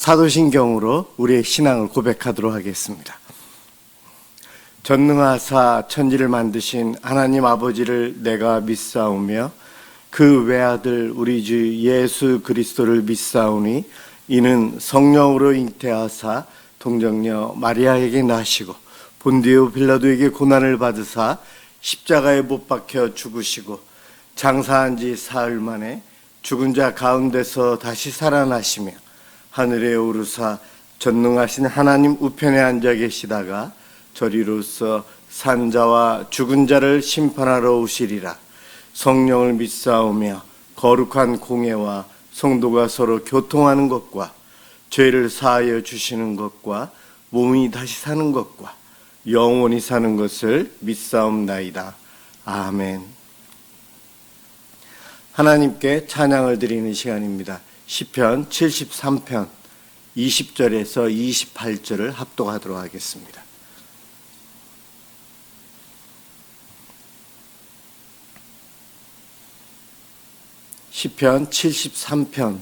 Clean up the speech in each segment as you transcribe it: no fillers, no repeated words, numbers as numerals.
사도신경으로 우리의 신앙을 고백하도록 하겠습니다. 전능하사 천지를 만드신 하나님 아버지를 내가 믿사오며 그 외아들 우리 주 예수 그리스도를 믿사오니 이는 성령으로 잉태하사 동정녀 마리아에게 나시고 본디오 빌라도에게 고난을 받으사 십자가에 못 박혀 죽으시고 장사한 지 사흘 만에 죽은 자 가운데서 다시 살아나시며 하늘에 오르사 전능하신 하나님 우편에 앉아 계시다가 저리로서 산자와 죽은 자를 심판하러 오시리라. 성령을 믿사오며 거룩한 공예와 성도가 서로 교통하는 것과 죄를 사하여 주시는 것과 몸이 다시 사는 것과 영원히 사는 것을 믿사옵나이다. 아멘. 하나님께 찬양을 드리는 시간입니다. 시편 73편 20절에서 28절을 합독하도록 하겠습니다. 시편 73편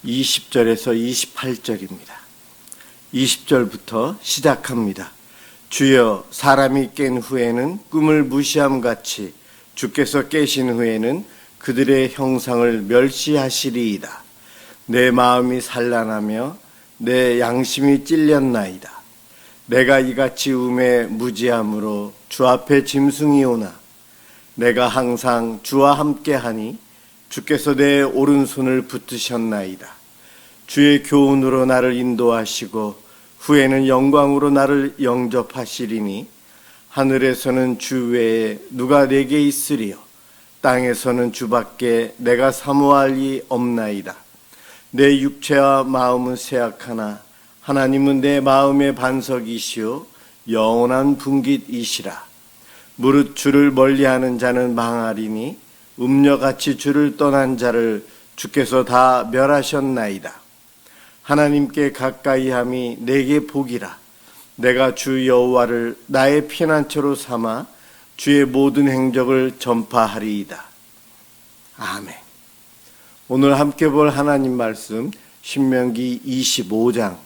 20절에서 28절입니다. 20절부터 시작합니다. 주여, 사람이 깬 후에는 꿈을 무시함같이 주께서 깨신 후에는 그들의 형상을 멸시하시리이다. 내 마음이 산란하며 내 양심이 찔렸나이다. 내가 이같이 음에 무지함으로 주 앞에 짐승이 오나 내가 항상 주와 함께하니 주께서 내 오른손을 붙드셨나이다. 주의 교훈으로 나를 인도하시고 후에는 영광으로 나를 영접하시리니 하늘에서는 주 외에 누가 내게 있으리요 땅에서는 주밖에 내가 사모할 이 없나이다. 내 육체와 마음은 쇠약하나 하나님은 내 마음의 반석이시요 영원한 분깃이시라. 무릇 주를 멀리하는 자는 망하리니 음녀같이 주를 떠난 자를 주께서 다 멸하셨나이다. 하나님께 가까이함이 내게 복이라. 내가 주 여호와를 나의 피난처로 삼아 주의 모든 행적을 전파하리이다. 아멘. 오늘 함께 볼 하나님 말씀 신명기 25장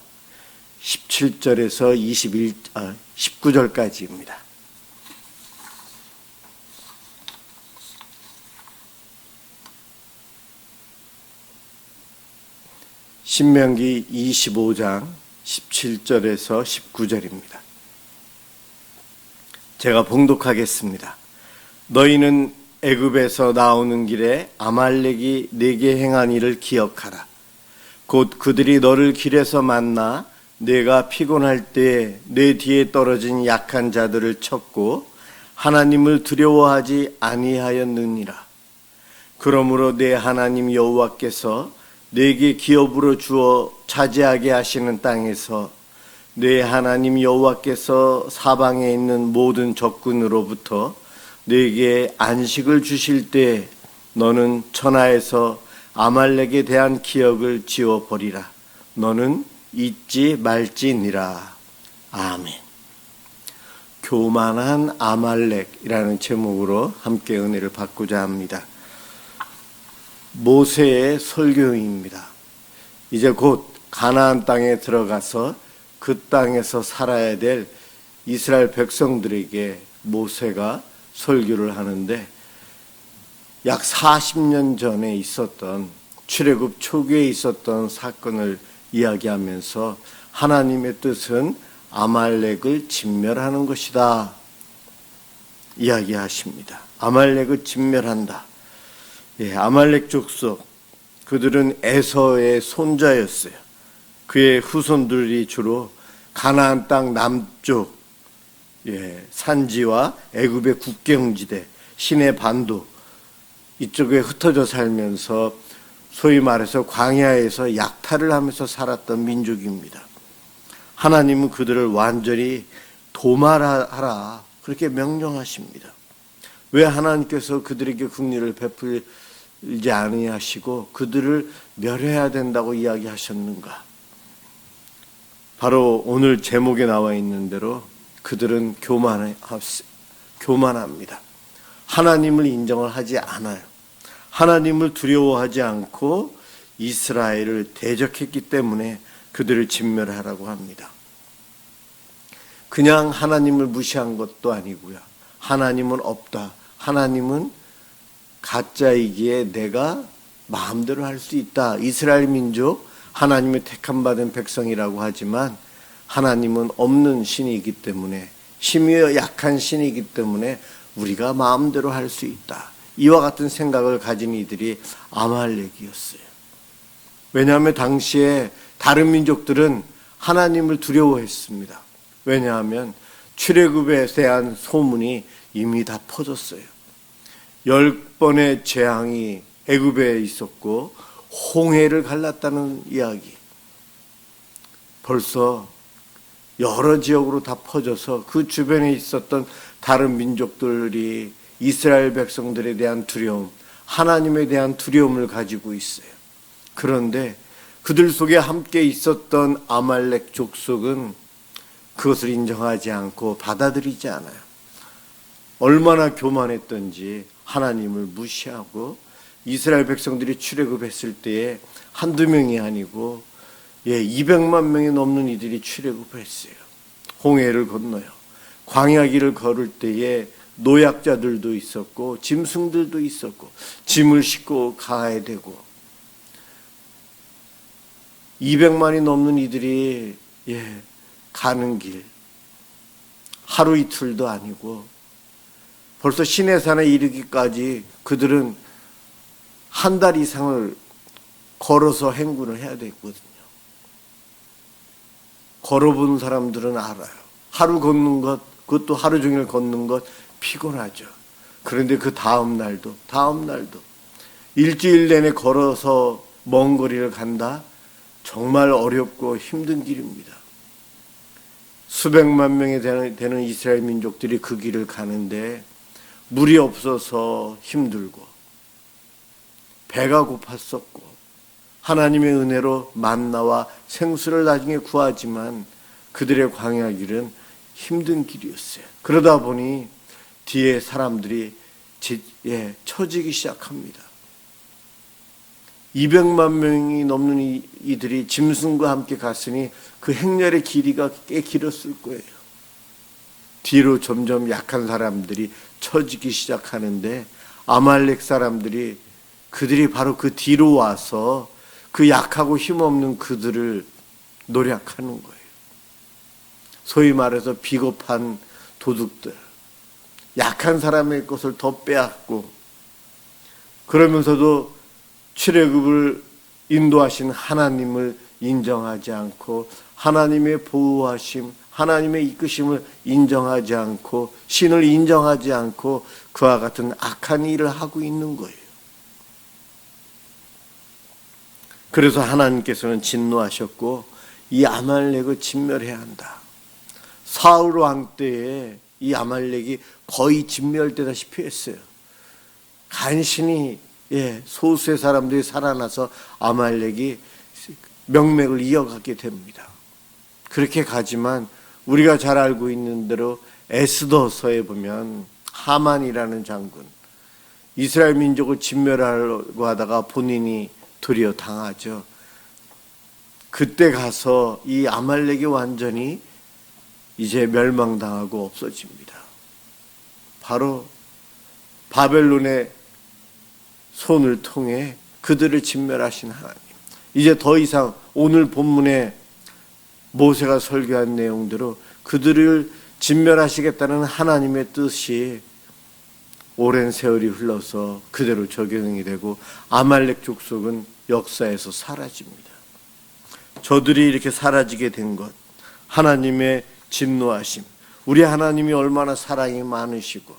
17절에서 19절까지입니다. 신명기 25장 17절에서 19절입니다. 제가 봉독하겠습니다. 너희는 애굽에서 나오는 길에 아말렉이 네게 행한 일을 기억하라. 곧 그들이 너를 길에서 만나 네가 피곤할 때에 네 뒤에 떨어진 약한 자들을 쳤고 하나님을 두려워하지 아니하였느니라. 그러므로 네 하나님 여호와께서 네게 기업으로 주어 차지하게 하시는 땅에서 네 하나님 여호와께서 사방에 있는 모든 적군으로부터 네게 안식을 주실 때 너는 천하에서 아말렉에 대한 기억을 지워버리라. 너는 잊지 말지니라. 아멘. 교만한 아말렉이라는 제목으로 함께 은혜를 받고자 합니다. 모세의 설교입니다. 이제 곧 가나안 땅에 들어가서 그 땅에서 살아야 될 이스라엘 백성들에게 모세가 설교를 하는데 약 40년 전에 있었던 출애굽 초기에 있었던 사건을 이야기하면서 하나님의 뜻은 아말렉을 진멸하는 것이다 이야기하십니다. 아말렉을 진멸한다. 아말렉 족속, 그들은 에서의 손자였어요. 그의 후손들이 주로 가나안 땅 남쪽 산지와 애굽의 국경지대, 시내 반도 이쪽에 흩어져 살면서 소위 말해서 광야에서 약탈을 하면서 살았던 민족입니다. 하나님은 그들을 완전히 도말하라 그렇게 명령하십니다. 왜 하나님께서 그들에게 긍휼을 베풀지 아니하시고 그들을 멸해야 된다고 이야기하셨는가? 바로 오늘 제목에 나와 있는 대로 그들은 교만합니다. 하나님을 인정을 하지 않아요. 하나님을 두려워하지 않고 이스라엘을 대적했기 때문에 그들을 진멸하라고 합니다. 그냥 하나님을 무시한 것도 아니고요. 하나님은 없다. 하나님은 가짜이기에 내가 마음대로 할 수 있다. 이스라엘 민족 하나님의 택함 받은 백성이라고 하지만 하나님은 없는 신이기 때문에, 힘이 약한 신이기 때문에 우리가 마음대로 할 수 있다. 이와 같은 생각을 가진 이들이 아말렉이었어요. 왜냐하면 당시에 다른 민족들은 하나님을 두려워했습니다. 왜냐하면 출애굽에 대한 소문이 이미 다 퍼졌어요. 10번의 재앙이 애굽에 있었고 홍해를 갈랐다는 이야기, 벌써 여러 지역으로 다 퍼져서 그 주변에 있었던 다른 민족들이 이스라엘 백성들에 대한 두려움, 하나님에 대한 두려움을 가지고 있어요. 그런데 그들 속에 함께 있었던 아말렉 족속은 그것을 인정하지 않고 받아들이지 않아요. 얼마나 교만했던지 하나님을 무시하고 이스라엘 백성들이 출애굽했을 때에 한두 명이 아니고 200만 명이 넘는 이들이 출애굽을 했어요. 홍해를 건너요. 광야길을 걸을 때에 노약자들도 있었고 짐승들도 있었고 짐을 싣고 가야 되고 200만이 넘는 이들이 가는 길 하루 이틀도 아니고 벌써 시내산에 이르기까지 그들은 한 달 이상을 걸어서 행군을 해야 됐거든요. 걸어본 사람들은 알아요. 하루 걷는 것, 그것도 하루 종일 걷는 것 피곤하죠. 그런데 그 다음 날도 일주일 내내 걸어서 먼 거리를 간다? 정말 어렵고 힘든 길입니다. 수백만 명이 되는 이스라엘 민족들이 그 길을 가는데 물이 없어서 힘들고 배가 고팠었고 하나님의 은혜로 만나와 생수를 나중에 구하지만 그들의 광야 길은 힘든 길이었어요. 그러다 보니 뒤에 사람들이 처지기 시작합니다. 200만 명이 넘는 이들이 짐승과 함께 갔으니 그 행렬의 길이가 꽤 길었을 거예요. 뒤로 점점 약한 사람들이 처지기 시작하는데 아말렉 사람들이 그들이 바로 그 뒤로 와서 그 약하고 힘없는 그들을 노략하는 거예요. 소위 말해서 비겁한 도둑들, 약한 사람의 것을 더 빼앗고 그러면서도 출애굽을 인도하신 하나님을 인정하지 않고 하나님의 보호하심, 하나님의 이끄심을 인정하지 않고 신을 인정하지 않고 그와 같은 악한 일을 하고 있는 거예요. 그래서 하나님께서는 진노하셨고 이 아말렉을 진멸해야 한다. 사울 왕 때에 이 아말렉이 거의 진멸되다시피 했어요. 간신히 소수의 사람들이 살아나서 아말렉이 명맥을 이어가게 됩니다. 그렇게 가지만 우리가 잘 알고 있는 대로 에스더서에 보면 하만이라는 장군, 이스라엘 민족을 진멸하려고 하다가 본인이 도리어 당하죠. 그때 가서 이 아말렉이 완전히 이제 멸망당하고 없어집니다. 바로 바벨론의 손을 통해 그들을 진멸하신 하나님. 이제 더 이상 오늘 본문에 모세가 설교한 내용대로 그들을 진멸하시겠다는 하나님의 뜻이 오랜 세월이 흘러서 그대로 적용이 되고 아말렉 족속은 역사에서 사라집니다. 저들이 이렇게 사라지게 된 것, 하나님의 진노하심, 우리 하나님이 얼마나 사랑이 많으시고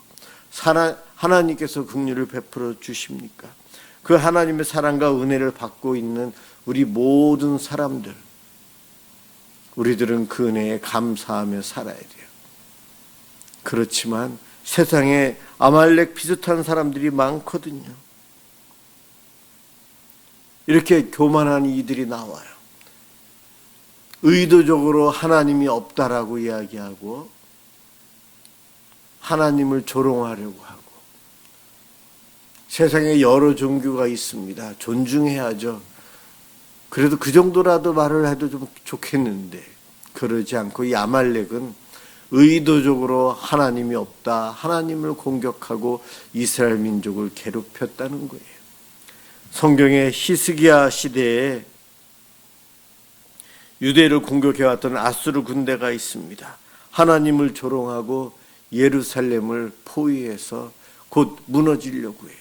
하나님께서 긍휼을 베풀어 주십니까? 그 하나님의 사랑과 은혜를 받고 있는 우리 모든 사람들, 우리들은 그 은혜에 감사하며 살아야 돼요. 그렇지만 세상에 아말렉 비슷한 사람들이 많거든요. 이렇게 교만한 이들이 나와요. 의도적으로 하나님이 없다라고 이야기하고 하나님을 조롱하려고 하고 세상에 여러 종교가 있습니다. 존중해야죠. 그래도 그 정도라도 말을 해도 좀 좋겠는데 그러지 않고 이 아말렉은 의도적으로 하나님이 없다, 하나님을 공격하고 이스라엘 민족을 괴롭혔다는 거예요. 성경의 히스기야 시대에 유대를 공격해왔던 아수르 군대가 있습니다. 하나님을 조롱하고 예루살렘을 포위해서 곧 무너지려고 해요.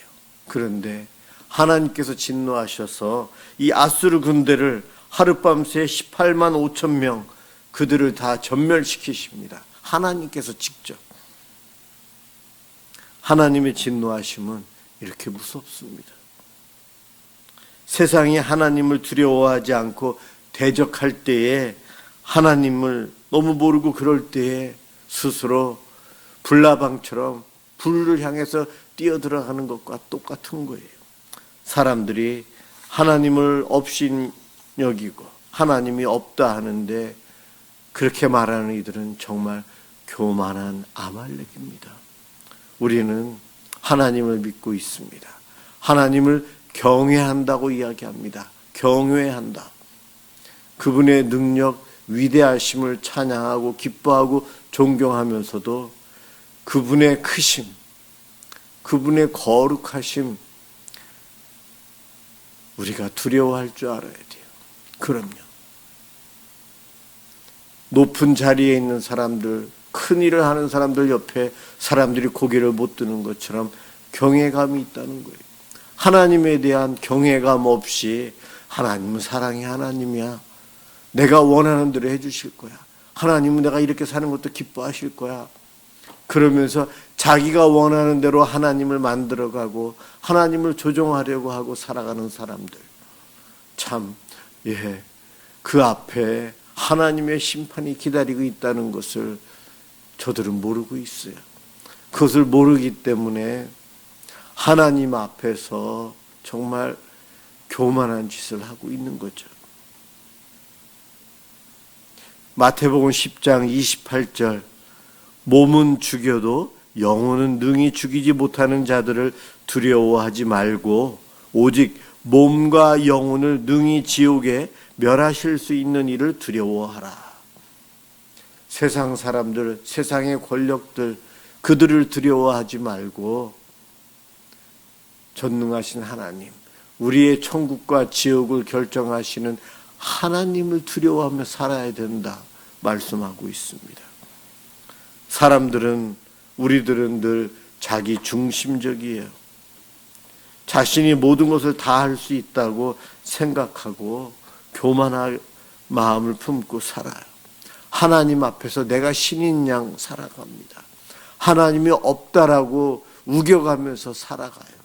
그런데 하나님께서 진노하셔서 이 아수르 군대를 하룻밤새 18만 5천 명 그들을 다 전멸시키십니다. 하나님께서 직접. 하나님의 진노하심은 이렇게 무섭습니다. 세상이 하나님을 두려워하지 않고 대적할 때에 하나님을 너무 모르고 그럴 때에 스스로 불나방처럼 불을 향해서 뛰어들어가는 것과 똑같은 거예요. 사람들이 하나님을 업신여기고 하나님이 없다 하는데 그렇게 말하는 이들은 정말 교만한 아말렉입니다. 우리는 하나님을 믿고 있습니다. 하나님을 경외한다고 이야기합니다. 경외한다. 그분의 능력, 위대하심을 찬양하고 기뻐하고 존경하면서도 그분의 크심, 그분의 거룩하심 우리가 두려워할 줄 알아야 돼요. 그럼요. 높은 자리에 있는 사람들, 큰 일을 하는 사람들 옆에 사람들이 고개를 못 드는 것처럼 경외감이 있다는 거예요. 하나님에 대한 경외감 없이 하나님은 사랑의 하나님이야. 내가 원하는 대로 해주실 거야. 하나님은 내가 이렇게 사는 것도 기뻐하실 거야. 그러면서 자기가 원하는 대로 하나님을 만들어가고 하나님을 조종하려고 하고 살아가는 사람들. 참, 그 앞에 하나님의 심판이 기다리고 있다는 것을 저들은 모르고 있어요. 그것을 모르기 때문에 하나님 앞에서 정말 교만한 짓을 하고 있는 거죠. 마태복음 10장 28절 몸은 죽여도 영혼은 능히 죽이지 못하는 자들을 두려워하지 말고 오직 몸과 영혼을 능히 지옥에 멸하실 수 있는 이를 두려워하라. 세상 사람들, 세상의 권력들 그들을 두려워하지 말고 전능하신 하나님, 우리의 천국과 지옥을 결정하시는 하나님을 두려워하며 살아야 된다 말씀하고 있습니다. 사람들은, 우리들은 늘 자기 중심적이에요. 자신이 모든 것을 다 할 수 있다고 생각하고 교만한 마음을 품고 살아요. 하나님 앞에서 내가 신인 양 살아갑니다. 하나님이 없다라고 우겨가면서 살아가요.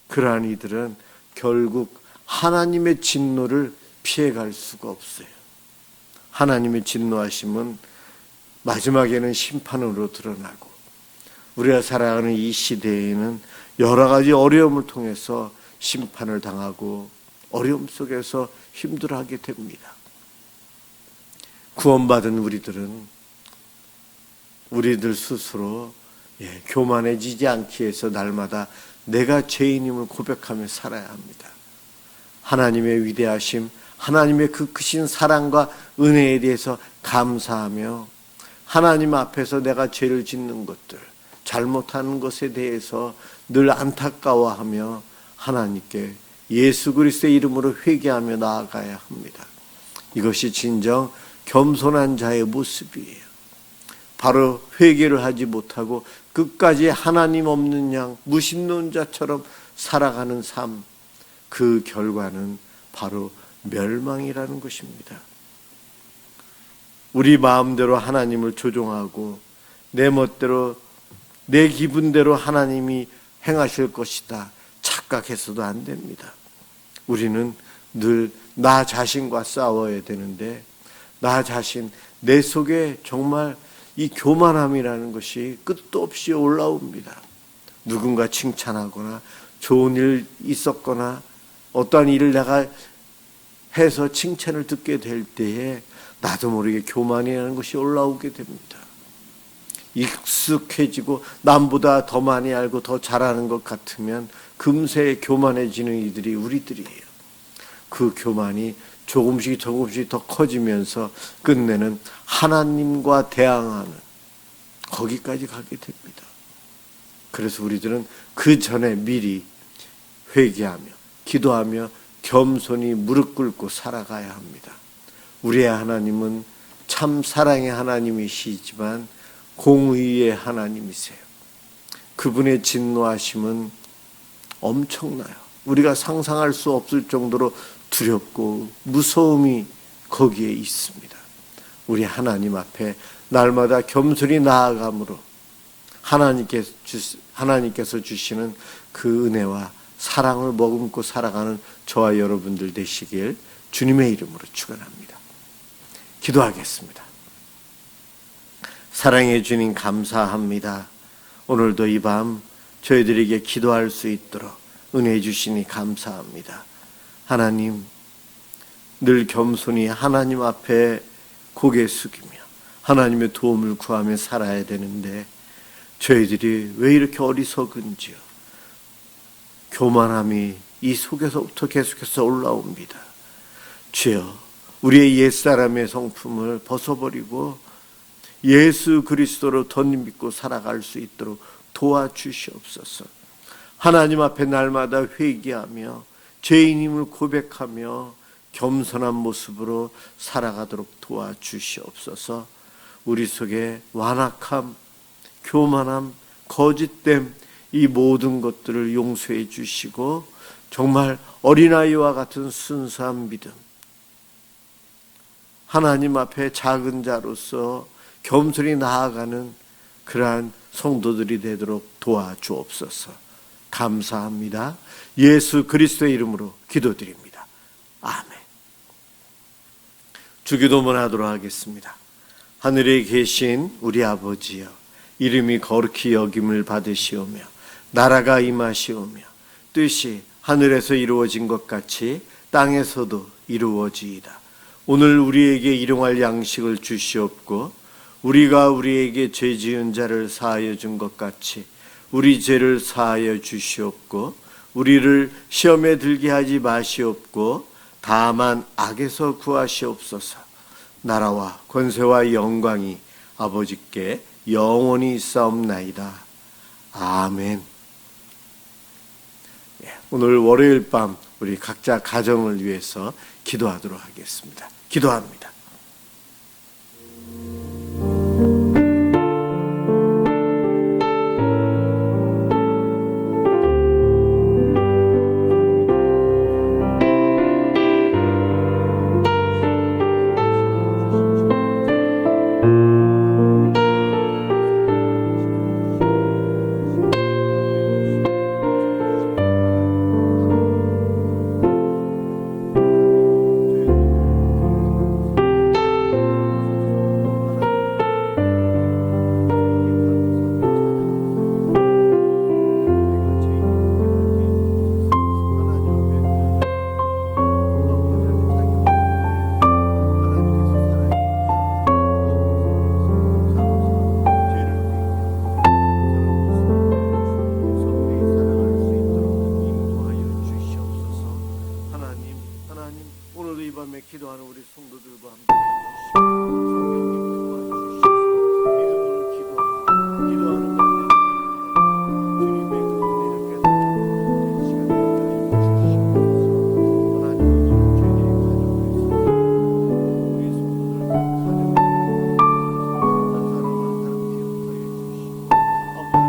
그러한 이들은 결국 하나님의 진노를 피해갈 수가 없어요. 하나님의 진노하심은 마지막에는 심판으로 드러나고 우리가 살아가는 이 시대에는 여러 가지 어려움을 통해서 심판을 당하고 어려움 속에서 힘들어하게 됩니다. 구원받은 우리들 스스로 교만해지지 않기 위해서 날마다 내가 죄인임을 고백하며 살아야 합니다. 하나님의 위대하심, 하나님의 그 크신 사랑과 은혜에 대해서 감사하며 하나님 앞에서 내가 죄를 짓는 것들, 잘못하는 것에 대해서 늘 안타까워하며 하나님께 예수 그리스도의 이름으로 회개하며 나아가야 합니다. 이것이 진정 겸손한 자의 모습이에요. 바로 회개를 하지 못하고 끝까지 하나님 없는 양 무신론자처럼 살아가는 삶, 그 결과는 바로 멸망이라는 것입니다. 우리 마음대로 하나님을 조종하고 내 멋대로 내 기분대로 하나님이 행하실 것이다 착각해서도 안 됩니다. 우리는 늘 나 자신과 싸워야 되는데 나 자신, 내 속에 정말 이 교만함이라는 것이 끝도 없이 올라옵니다. 누군가 칭찬하거나 좋은 일 있었거나 어떠한 일을 내가 해서 칭찬을 듣게 될 때에 나도 모르게 교만이라는 것이 올라오게 됩니다. 익숙해지고 남보다 더 많이 알고 더 잘하는 것 같으면 금세 교만해지는 이들이 우리들이에요. 그 교만이 조금씩 더 커지면서 끝내는 하나님과 대항하는 거기까지 가게 됩니다. 그래서 우리들은 그 전에 미리 회개하며 기도하며 겸손히 무릎 꿇고 살아가야 합니다. 우리의 하나님은 참 사랑의 하나님이시지만 공의의 하나님이세요. 그분의 진노하심은 엄청나요. 우리가 상상할 수 없을 정도로 두렵고 무서움이 거기에 있습니다. 우리 하나님 앞에 날마다 겸손히 나아감으로 하나님께서 주시는 그 은혜와 사랑을 머금고 살아가는 저와 여러분들 되시길 주님의 이름으로 축원합니다. 기도하겠습니다. 사랑해 주님 감사합니다. 오늘도 이 밤 저희들에게 기도할 수 있도록 은혜 주시니 감사합니다. 하나님, 늘 겸손히 하나님 앞에 고개 숙이며 하나님의 도움을 구하며 살아야 되는데 저희들이 왜 이렇게 어리석은지요. 교만함이 이 속에서부터 계속해서 올라옵니다. 주여, 우리의 옛사람의 성품을 벗어버리고 예수 그리스도로 덧입고 살아갈 수 있도록 도와주시옵소서. 하나님 앞에 날마다 회개하며 죄인임을 고백하며 겸손한 모습으로 살아가도록 도와주시옵소서. 우리 속에 완악함, 교만함, 거짓됨, 이 모든 것들을 용서해 주시고 정말 어린아이와 같은 순수한 믿음, 하나님 앞에 작은 자로서 겸손히 나아가는 그러한 성도들이 되도록 도와주옵소서. 감사합니다. 예수 그리스도의 이름으로 기도드립니다. 아멘. 주기도문 하도록 하겠습니다. 하늘에 계신 우리 아버지여, 이름이 거룩히 여김을 받으시오며 나라가 임하시오며 뜻이 하늘에서 이루어진 것 같이 땅에서도 이루어지이다. 오늘 우리에게 일용할 양식을 주시옵고 우리가 우리에게 죄 지은 자를 사하여 준 것 같이 우리 죄를 사하여 주시옵고 우리를 시험에 들게 하지 마시옵고 다만 악에서 구하시옵소서. 나라와 권세와 영광이 아버지께 영원히 있사옵나이다. 아멘. 오늘 월요일 밤 우리 각자 가정을 위해서 기도하도록 하겠습니다. 기도합니다. 기도하는 우리 성도들과 함께 해주시고 성령님을 도와주시고 믿음으로 기도하는 주님의 은혜를 깨닫는 시간 되게 주시옵소서. 하나님, 오늘 저희들의 가정에서 우리 성도들 가정을 한 사람 한 사람 기억하여 주시고 아버지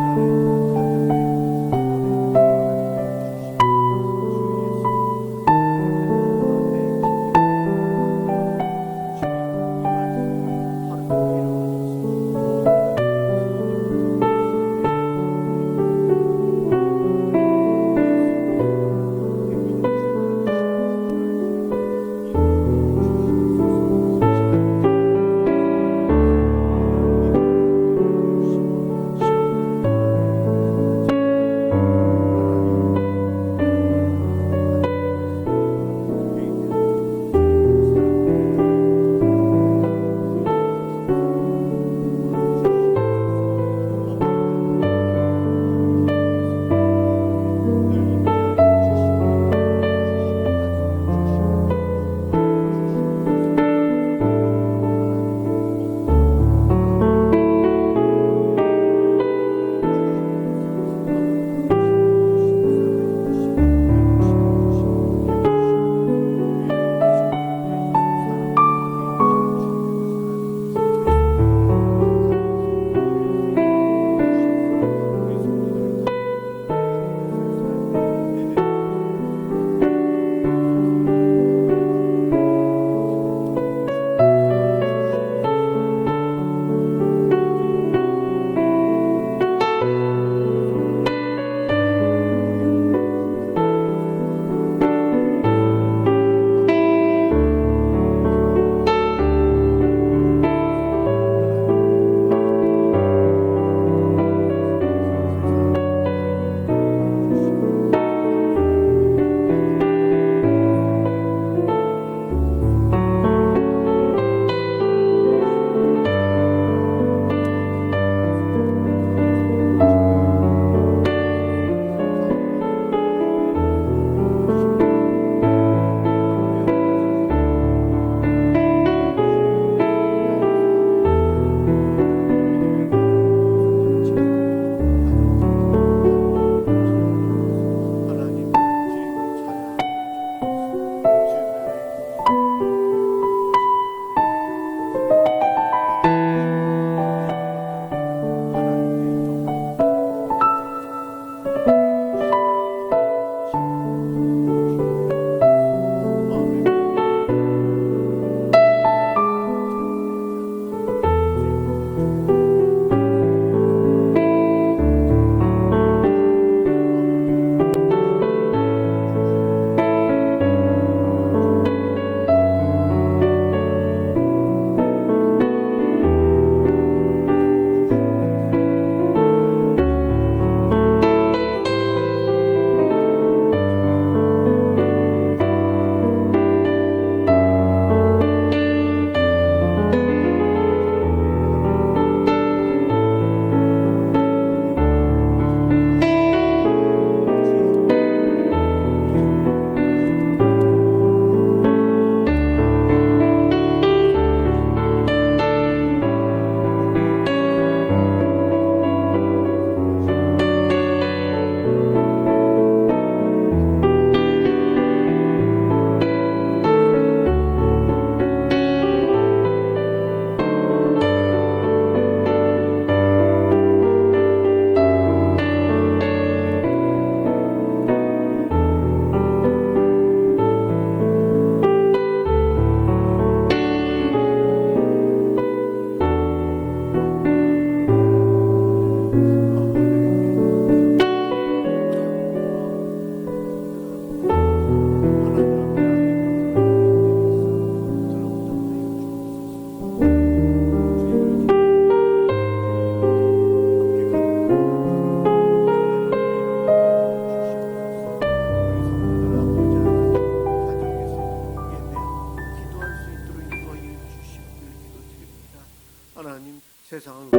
세상은